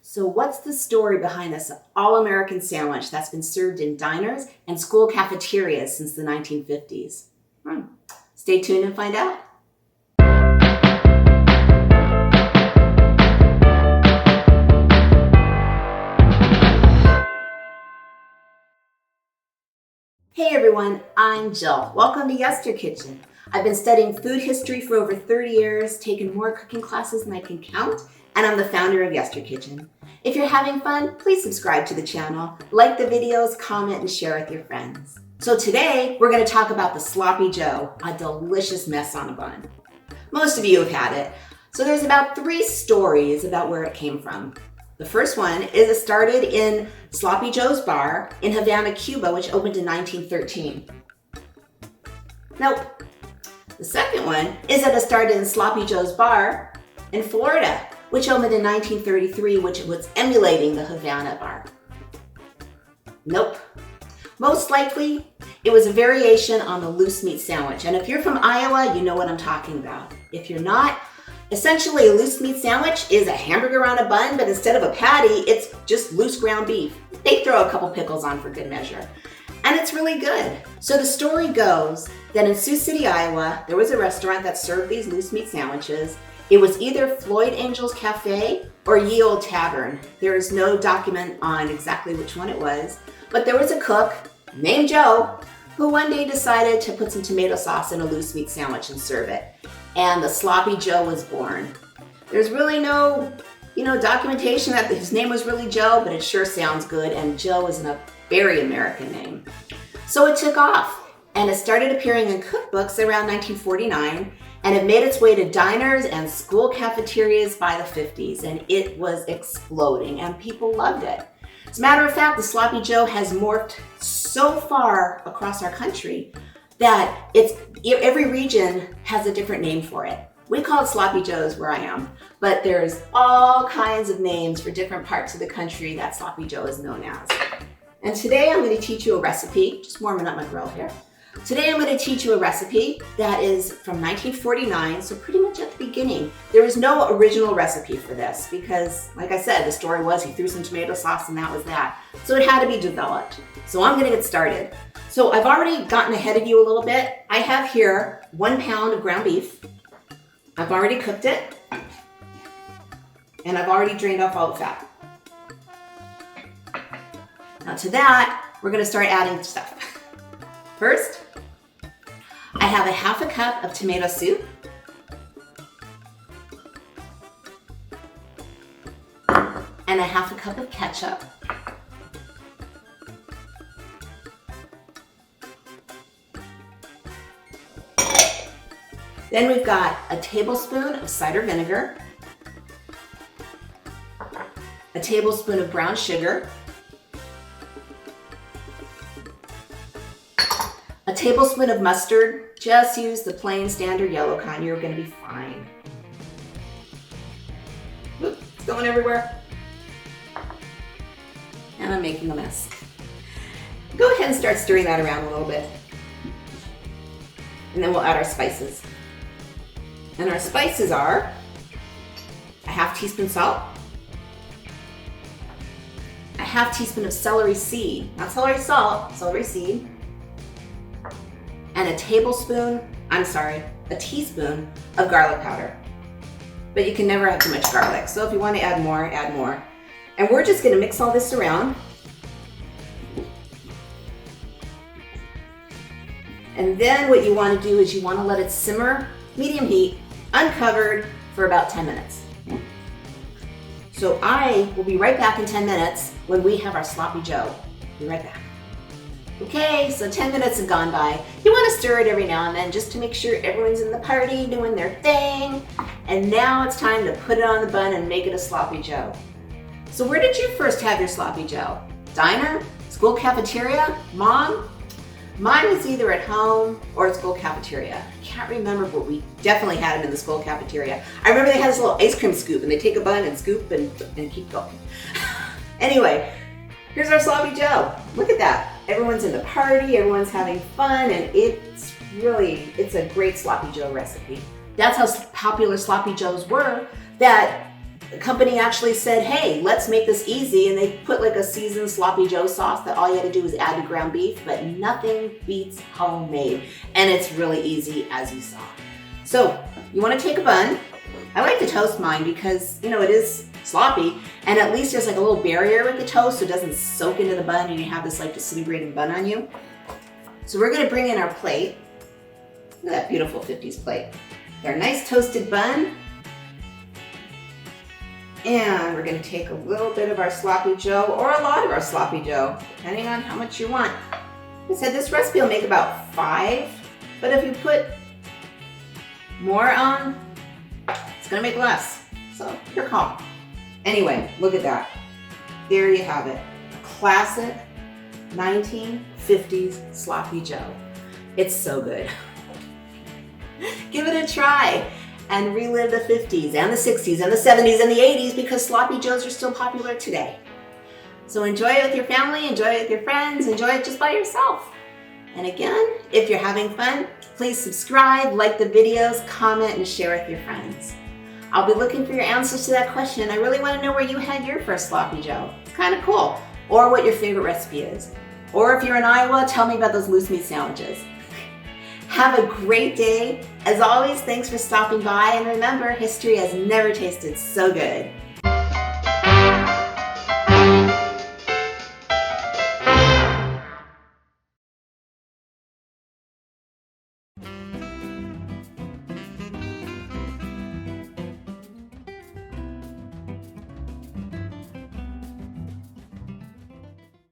So what's the story behind this all-American sandwich that's been served in diners and school cafeterias since the 1950s? Stay tuned and find out. Hey everyone, I'm Jill. Welcome to YesterKitchen. I've been studying food history for over 30 years, taken more cooking classes than I can count, and I'm the founder of YesterKitchen. If you're having fun, please subscribe to the channel, like the videos, comment, and share with your friends. So today, we're going to talk about the Sloppy Joe, a delicious mess on a bun. Most of you have had it. So there's about 3 stories about where it came from. The first one is it started in Sloppy Joe's bar in Havana, Cuba, which opened in 1913. Nope. The second one is that it started in Sloppy Joe's bar in Florida, which opened in 1933, which was emulating the Havana bar. Nope. Most likely, it was a variation on the loose meat sandwich. And if you're from Iowa, you know what I'm talking about. If you're not, essentially a loose meat sandwich is a hamburger on a bun, but instead of a patty, it's just loose ground beef. They throw a couple pickles on for good measure. And it's really good. So the story goes that in Sioux City, Iowa, there was a restaurant that served these loose meat sandwiches. It was either Floyd Angel's Cafe or Ye Old Tavern. There is no document on exactly which one it was, but there was a cook named Joe who one day decided to put some tomato sauce in a loose meat sandwich and serve it. And the Sloppy Joe was born. There's really no, documentation that his name was really Joe, but it sure sounds good, and Joe is a very American name. So it took off, and it started appearing in cookbooks around 1949, and it made its way to diners and school cafeterias by the 50s, and it was exploding, and people loved it. As a matter of fact, the Sloppy Joe has morphed so far across our country that every region has a different name for it. We call it Sloppy Joes where I am, but there's all kinds of names for different parts of the country that Sloppy Joe is known as. And today I'm going to teach you a recipe, just warming up my grill here. Today I'm going to teach you a recipe that is from 1949, so pretty much at the beginning. There is no original recipe for this because, like I said, the story was he threw some tomato sauce and that was that. So it had to be developed. So I'm going to get started. So I've already gotten ahead of you a little bit. I have here 1 pound of ground beef. I've already cooked it, and I've already drained off all the fat. Now to that, we're going to start adding stuff. First, I have a 1/2 cup of tomato soup. And a 1/2 cup of ketchup. Then we've got a tablespoon of cider vinegar, a tablespoon of brown sugar, a tablespoon of mustard. Just use the plain standard yellow kind. You're going to be fine. Oop, it's going everywhere. And I'm making a mess. Go ahead and start stirring that around a little bit. And then we'll add our spices. And our spices are a 1/2 teaspoon salt, a 1/2 teaspoon of celery seed, not celery salt, celery seed, and a teaspoon of garlic powder. But you can never have too much garlic, so if you want to add more, add more. And we're just going to mix all this around. And then what you want to do is you want to let it simmer, medium heat, uncovered for about 10 minutes. So I will be right back in 10 minutes when we have our Sloppy Joe. Be right back. Okay, so 10 minutes have gone by. You want to stir it every now and then just to make sure everyone's in the party doing their thing. And now it's time to put it on the bun and make it a Sloppy Joe. So where did you first have your Sloppy Joe? Diner? School cafeteria? Mom? Mine was either at home or at school cafeteria. I can't remember, but we definitely had them in the school cafeteria. I remember they had this little ice cream scoop, and they take a bun and scoop and keep going. Anyway, here's our Sloppy Joe. Look at that. Everyone's in the party, everyone's having fun, and it's a great Sloppy Joe recipe. That's how popular Sloppy Joes were, that the company actually said, hey, let's make this easy. And they put like a seasoned sloppy Joe sauce that all you had to do was add the ground beef, but nothing beats homemade. And it's really easy, as you saw. So you want to take a bun. I like to toast mine because, you know, it is sloppy, and at least there's like a little barrier with the toast so it doesn't soak into the bun and you have this like disintegrating bun on you. So we're gonna bring in our plate. Look at that beautiful 50s plate. Our nice toasted bun. And we're gonna take a little bit of our sloppy Joe, or a lot of our sloppy Joe, depending on how much you want. Like I said, this recipe will make about 5, but if you put more on, it's gonna make less. So your call. Anyway, look at that. There you have it. A classic 1950s sloppy Joe. It's so good. Give it a try and relive the 50s and the 60s and the 70s and the 80s, because sloppy Joes are still popular today. So enjoy it with your family, enjoy it with your friends, enjoy it just by yourself. And again, if you're having fun, please subscribe, like the videos, comment, and share with your friends. I'll be looking for your answers to that question. I really want to know where you had your first sloppy Joe. It's kind of cool. Or what your favorite recipe is. Or if you're in Iowa, tell me about those loose meat sandwiches. Have a great day. As always, thanks for stopping by. And remember, history has never tasted so good.